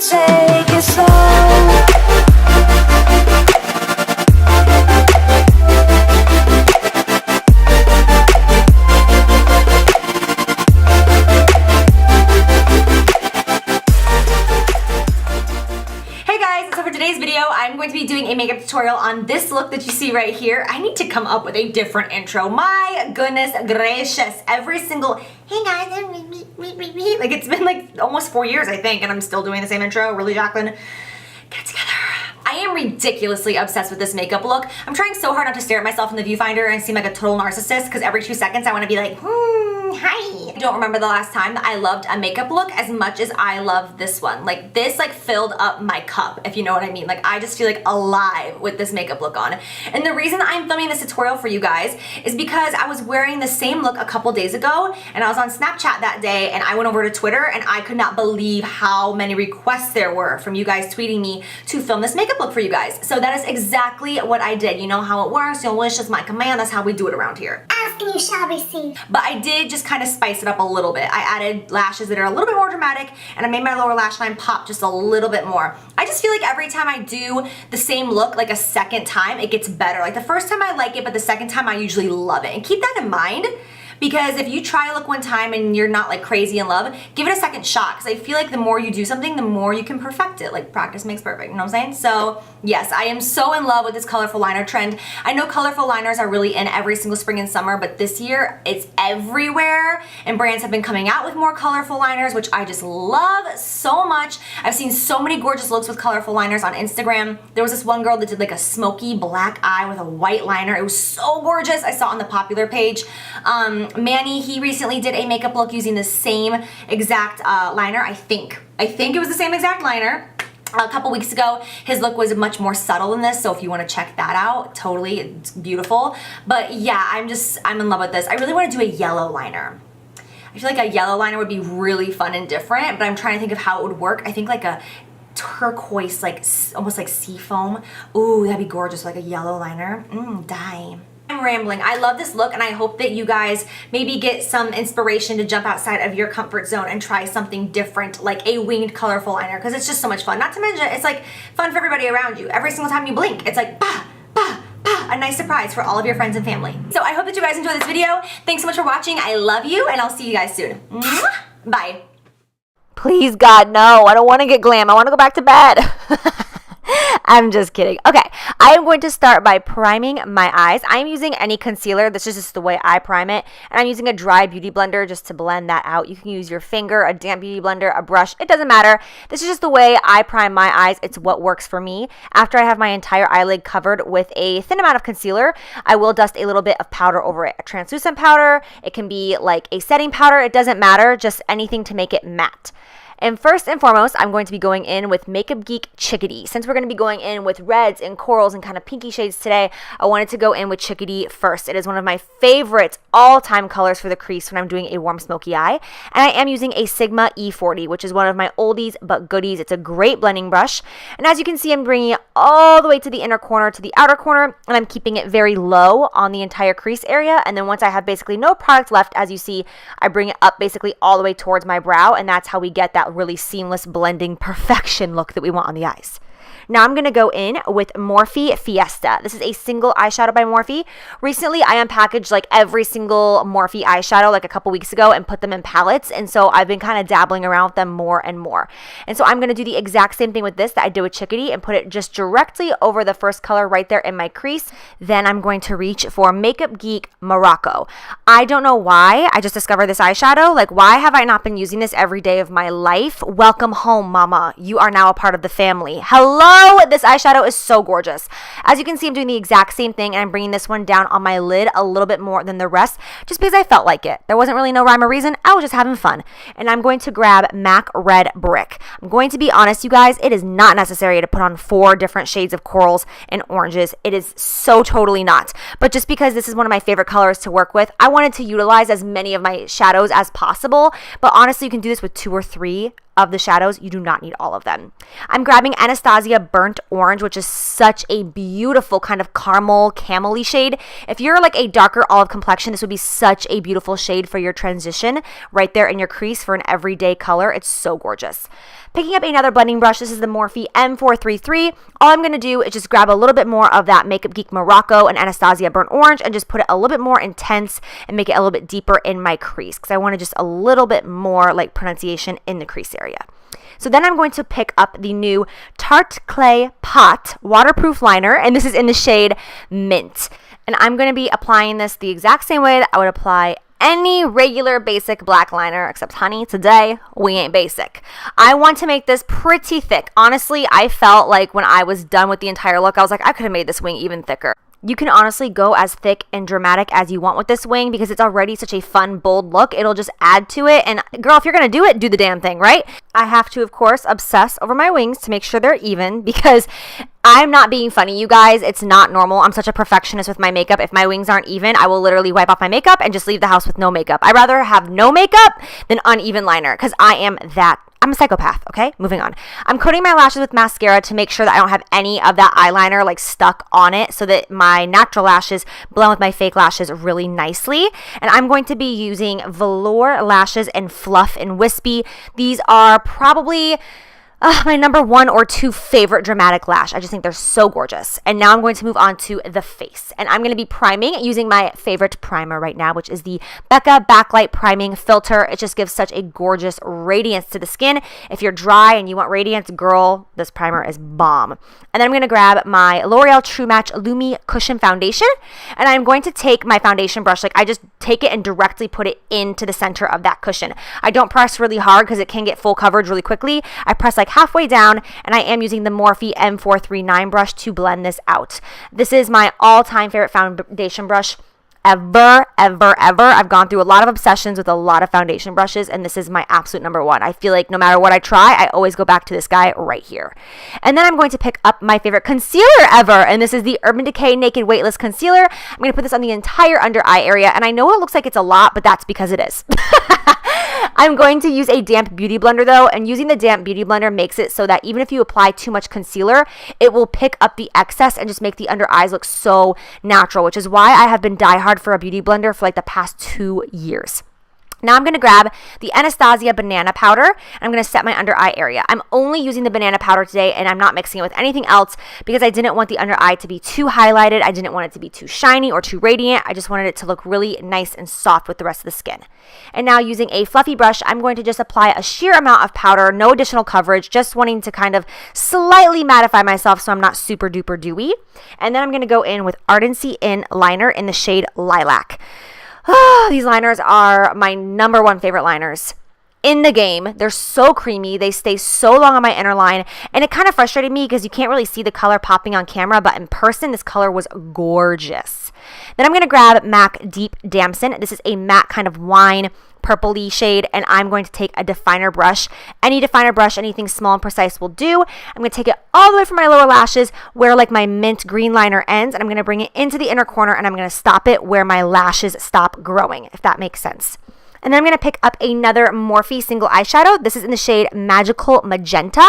take it slow. I'm going to be doing a makeup tutorial on this look that you see right here. I need to come up with a different intro. My goodness gracious. Every single, hey guys, like it's been like almost 4 years, I think, and I'm still doing the same intro. Really, Jacqueline? Get it together. I am ridiculously obsessed with this makeup look. I'm trying so hard not to stare at myself in the viewfinder and seem like a total narcissist because every 2 seconds I want to be like, hi. I don't remember the last time that I loved a makeup look as much as I love this one. Like this like filled up my cup, if you know what I mean. Like I just feel like alive with this makeup look on. And the reason I'm filming this tutorial for you guys is because I was wearing the same look a couple days ago and I was on Snapchat that day and I went over to Twitter and I could not believe how many requests there were from you guys tweeting me to film this makeup look for you guys. So that is exactly what I did. You know how it works. Your wish is my command. That's how we do it around here. Ask and you shall receive. But I did just kind of spice it up a little bit. I added lashes that are a little bit more dramatic and I made my lower lash line pop just a little bit more. I just feel like every time I do the same look like a second time, it gets better. Like the first time I like it, but the second time I usually love it. And keep that in mind, because if you try a look one time and you're not like crazy in love, give it a second shot, because I feel like the more you do something, the more you can perfect it. Like practice makes perfect, you know what I'm saying? So yes, I am so in love with this colorful liner trend. I know colorful liners are really in every single spring and summer, but this year it's everywhere and brands have been coming out with more colorful liners, which I just love so much. I've seen so many gorgeous looks with colorful liners on Instagram. There was this one girl that did like a smoky black eye with a white liner. It was so gorgeous. I saw it on the popular page. Manny, he recently did a makeup look using the same exact liner, I think it was the same exact liner. A couple weeks ago, his look was much more subtle than this, so if you want to check that out, totally, it's beautiful. But yeah, I'm in love with this. I really want to do a yellow liner. I feel like a yellow liner would be really fun and different, but I'm trying to think of how it would work. I think like a turquoise, like almost like sea foam. Ooh, that'd be gorgeous, like a yellow liner. Dime. I'm rambling. I love this look and I hope that you guys maybe get some inspiration to jump outside of your comfort zone and try something different, like a winged colorful liner, because it's just so much fun. Not to mention, it's like fun for everybody around you. Every single time you blink, it's like bah, bah, bah, a nice surprise for all of your friends and family. So I hope that you guys enjoyed this video. Thanks so much for watching. I love you and I'll see you guys soon. Bye. Please, God, no. I don't want to get glam. I want to go back to bed. I'm just kidding. Okay, I am going to start by priming my eyes. I'm using any concealer. This is just the way I prime it. And I'm using a dry beauty blender just to blend that out. You can use your finger, a damp beauty blender, a brush. It doesn't matter. This is just the way I prime my eyes. It's what works for me. After I have my entire eyelid covered with a thin amount of concealer, I will dust a little bit of powder over it. A translucent powder. It can be like a setting powder. It doesn't matter. Just anything to make it matte. And first and foremost, I'm going to be going in with Makeup Geek Chickadee. Since we're going to be going in with reds and corals and kind of pinky shades today, I wanted to go in with Chickadee first. It is one of my favorite all-time colors for the crease when I'm doing a warm smoky eye. And I am using a Sigma E40, which is one of my oldies but goodies. It's a great blending brush. And as you can see, I'm bringing it all the way to the inner corner to the outer corner, and I'm keeping it very low on the entire crease area. And then once I have basically no product left, as you see, I bring it up basically all the way towards my brow, and that's how we get that really seamless blending perfection look that we want on the eyes. Now I'm going to go in with Morphe Fiesta. This is a single eyeshadow by Morphe. Recently, I unpackaged like every single Morphe eyeshadow like a couple weeks ago and put them in palettes. And so I've been kind of dabbling around with them more and more. And so I'm going to do the exact same thing with this that I did with Chickadee and put it just directly over the first color right there in my crease. Then I'm going to reach for Makeup Geek Morocco. I don't know why I just discovered this eyeshadow. Like, why have I not been using this every day of my life? Welcome home, mama. You are now a part of the family. Hello! This eyeshadow is so gorgeous. As you can see, I'm doing the exact same thing, and I'm bringing this one down on my lid a little bit more than the rest, just because I felt like it. There wasn't really no rhyme or reason. I was just having fun. And I'm going to grab MAC Red Brick. I'm going to be honest, you guys, it is not necessary to put on 4 different shades of corals and oranges. It is so totally not. But just because this is one of my favorite colors to work with, I wanted to utilize as many of my shadows as possible. But honestly, you can do this with 2 or 3 of the shadows. You do not need all of them. I'm grabbing Anastasia Burnt Orange, which is such a beautiful kind of caramel camel-y shade. If you're like a darker olive complexion, this would be such a beautiful shade for your transition right there in your crease for an everyday color. It's so gorgeous. Picking up another blending brush, this is the Morphe M433. All I'm going to do is just grab a little bit more of that Makeup Geek Morocco and Anastasia Burnt Orange and just put it a little bit more intense and make it a little bit deeper in my crease because I wanted just a little bit more like pronunciation in the crease area. So then I'm going to pick up the new Tarte Clay Pot waterproof liner, and this is in the shade Mint. And I'm going to be applying this the exact same way that I would apply any regular basic black liner, except honey, today we ain't basic. I want to make this pretty thick. Honestly, I felt like when I was done with the entire look, I was like, I could have made this wing even thicker. You can honestly go as thick and dramatic as you want with this wing because it's already such a fun, bold look. It'll just add to it. And girl, if you're going to do it, do the damn thing, right? I have to, of course, obsess over my wings to make sure they're even because I'm not being funny, you guys. It's not normal. I'm such a perfectionist with my makeup. If my wings aren't even, I will literally wipe off my makeup and just leave the house with no makeup. I'd rather have no makeup than uneven liner because I'm a psychopath, okay? Moving on. I'm coating my lashes with mascara to make sure that I don't have any of that eyeliner like stuck on it so that my natural lashes blend with my fake lashes really nicely. And I'm going to be using velour lashes in Fluff and Wispy. These are probably my number 1 or 2 favorite dramatic lash. I just think they're so gorgeous. And now I'm going to move on to the face. And I'm going to be priming using my favorite primer right now, which is the Becca Backlight Priming Filter. It just gives such a gorgeous radiance to the skin. If you're dry and you want radiance, girl, this primer is bomb. And then I'm going to grab my L'Oreal True Match Lumi Cushion Foundation. And I'm going to take my foundation brush, like I just take it and directly put it into the center of that cushion. I don't press really hard because it can get full coverage really quickly. I press like halfway down, and I am using the Morphe M439 brush to blend this out. This is my all-time favorite foundation brush ever. I've gone through a lot of obsessions with a lot of foundation brushes, and this is my absolute number 1. I feel like no matter what I try, I always go back to this guy right here. And then I'm going to pick up my favorite concealer ever, and this is the Urban Decay Naked Weightless Concealer. I'm going to put this on the entire under eye area, and I know it looks like it's a lot, but that's because it is. I'm going to use a damp beauty blender though, and using the damp beauty blender makes it so that even if you apply too much concealer, it will pick up the excess and just make the under eyes look so natural, which is why I have been diehard for a beauty blender for like the past 2 years. Now I'm going to grab the Anastasia Banana Powder, and I'm going to set my under eye area. I'm only using the banana powder today, and I'm not mixing it with anything else because I didn't want the under eye to be too highlighted. I didn't want it to be too shiny or too radiant. I just wanted it to look really nice and soft with the rest of the skin. And now using a fluffy brush, I'm going to just apply a sheer amount of powder, no additional coverage, just wanting to kind of slightly mattify myself so I'm not super duper dewy. And then I'm going to go in with Ardency In Liner in the shade Lilac. These liners are my number 1 favorite liners in the game. They're so creamy. They stay so long on my inner line. And it kind of frustrated me because you can't really see the color popping on camera, but in person, this color was gorgeous. Then I'm going to grab MAC Deep Damson. This is a matte kind of wine purpley shade, and I'm going to take a definer brush. Any definer brush, anything small and precise will do. I'm going to take it all the way from my lower lashes where like my mint green liner ends, and I'm going to bring it into the inner corner, and I'm going to stop it where my lashes stop growing, if that makes sense. And then I'm going to pick up another Morphe single eyeshadow. This is in the shade Magical Magenta.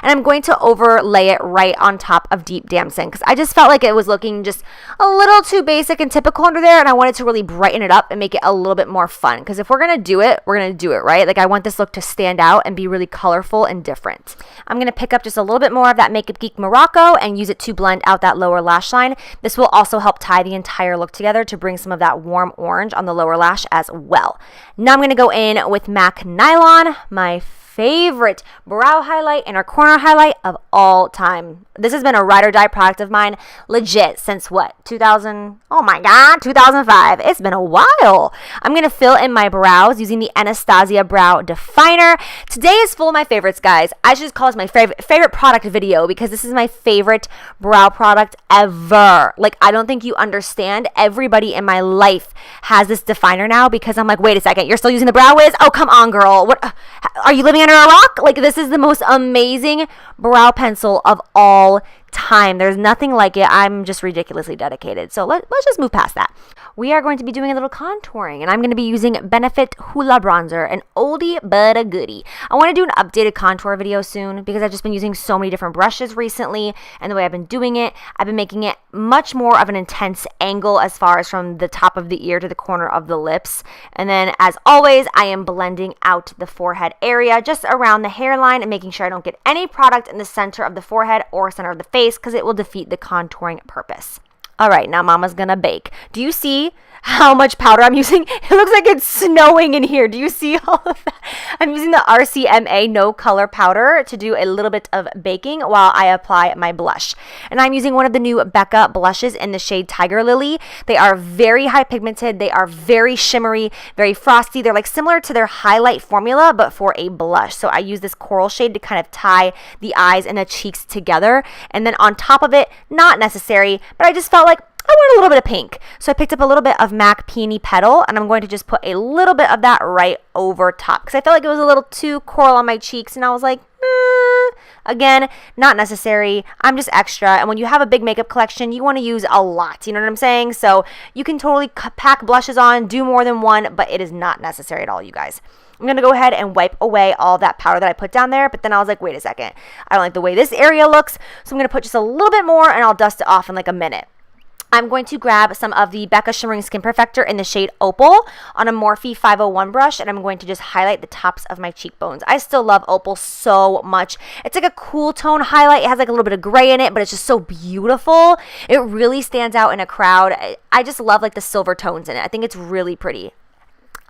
And I'm going to overlay it right on top of Deep Damson because I just felt like it was looking just a little too basic and typical under there. And I wanted to really brighten it up and make it a little bit more fun. Because if we're going to do it, we're going to do it, right? Like I want this look to stand out and be really colorful and different. I'm going to pick up just a little bit more of that Makeup Geek Morocco and use it to blend out that lower lash line. This will also help tie the entire look together to bring some of that warm orange on the lower lash as well. Now I'm going to go in with MAC Nylon, my favorite brow highlight and our corner highlight of all time. This has been a ride or die product of mine legit since what? 2005. It's been a while. I'm going to fill in my brows using the Anastasia Brow Definer. Today is full of my favorites, guys. I should just call this my favorite product video because this is my favorite brow product ever. Like, I don't think you understand. Everybody in my life has this definer now because I'm like, wait a second, you're still using the Brow Wiz? Oh, come on, girl. What? Are you living under a rock? Like, this is the most amazing brow pencil of all time. There's nothing like it. I'm just ridiculously dedicated. So let's just move past that. We are going to be doing a little contouring, and I'm going to be using Benefit Hoola Bronzer, an oldie but a goodie. I want to do an updated contour video soon because I've just been using so many different brushes recently, and the way I've been doing it, I've been making it much more of an intense angle as far as from the top of the ear to the corner of the lips. And then, as always, I am blending out the forehead area just around the hairline and making sure I don't get any product in the center of the forehead or center of the face because it will defeat the contouring purpose. All right, now Mama's gonna bake. Do you see how much powder I'm using? It looks like it's snowing in here. Do you see all of that? I'm using the RCMA No Color Powder to do a little bit of baking while I apply my blush. And I'm using one of the new Becca blushes in the shade Tiger Lily. They are very high pigmented. They are very shimmery, very frosty. They're like similar to their highlight formula, but for a blush. So I use this coral shade to kind of tie the eyes and the cheeks together. And then on top of it, not necessary, but I just felt like I want a little bit of pink. So I picked up a little bit of MAC Peony Petal, and I'm going to just put a little bit of that right over top because I felt like it was a little too coral on my cheeks, and I was like, again, not necessary. I'm just extra. And when you have a big makeup collection, you want to use a lot. You know what I'm saying? So you can totally pack blushes on, do more than one, but it is not necessary at all, you guys. I'm going to go ahead and wipe away all that powder that I put down there, but then I was like, wait a second. I don't like the way this area looks, so I'm going to put just a little bit more, and I'll dust it off in like a minute. I'm going to grab some of the Becca Shimmering Skin Perfector in the shade Opal on a Morphe 501 brush, and I'm going to just highlight the tops of my cheekbones. I still love Opal so much. It's like a cool tone highlight. It has like a little bit of gray in it, but it's just so beautiful. It really stands out in a crowd. I just love like the silver tones in it. I think it's really pretty.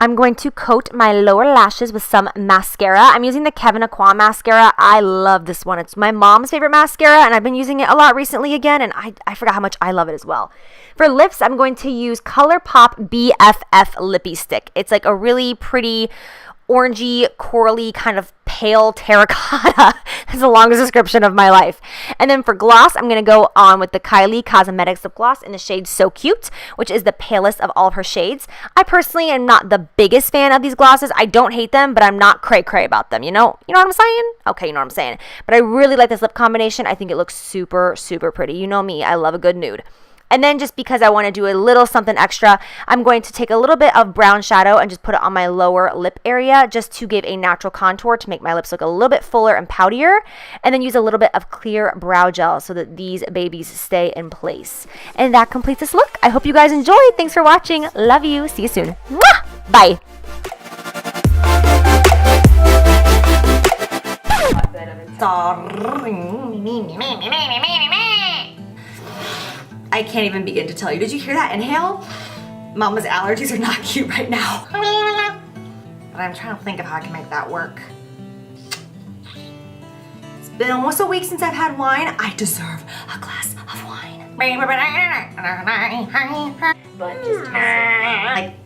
I'm going to coat my lower lashes with some mascara. I'm using the Kevyn Aucoin mascara. I love this one. It's my mom's favorite mascara, and I've been using it a lot recently again, and I forgot how much I love it as well. For lips, I'm going to use ColourPop BFF Lippy Stick. It's like a really pretty orangey, corally, kind of pale terracotta. That's the longest description of my life. And then for gloss, I'm going to go on with the Kylie Cosmetics lip gloss in the shade So Cute, which is the palest of all of her shades. I personally am not the biggest fan of these glosses. I don't hate them, but I'm not cray-cray about them, you know? You know what I'm saying? Okay, you know what I'm saying. But I really like this lip combination. I think it looks super, super pretty. You know me. I love a good nude. And then just because I want to do a little something extra, I'm going to take a little bit of brown shadow and just put it on my lower lip area just to give a natural contour to make my lips look a little bit fuller and poutier. And then use a little bit of clear brow gel so that these babies stay in place. And that completes this look. I hope you guys enjoyed. Thanks for watching. Love you. See you soon. Mwah! Bye. I can't even begin to tell you. Did you hear that inhale? Mama's allergies are not cute right now. But I'm trying to think of how I can make that work. It's been almost a week since I've had wine. I deserve a glass of wine. But just like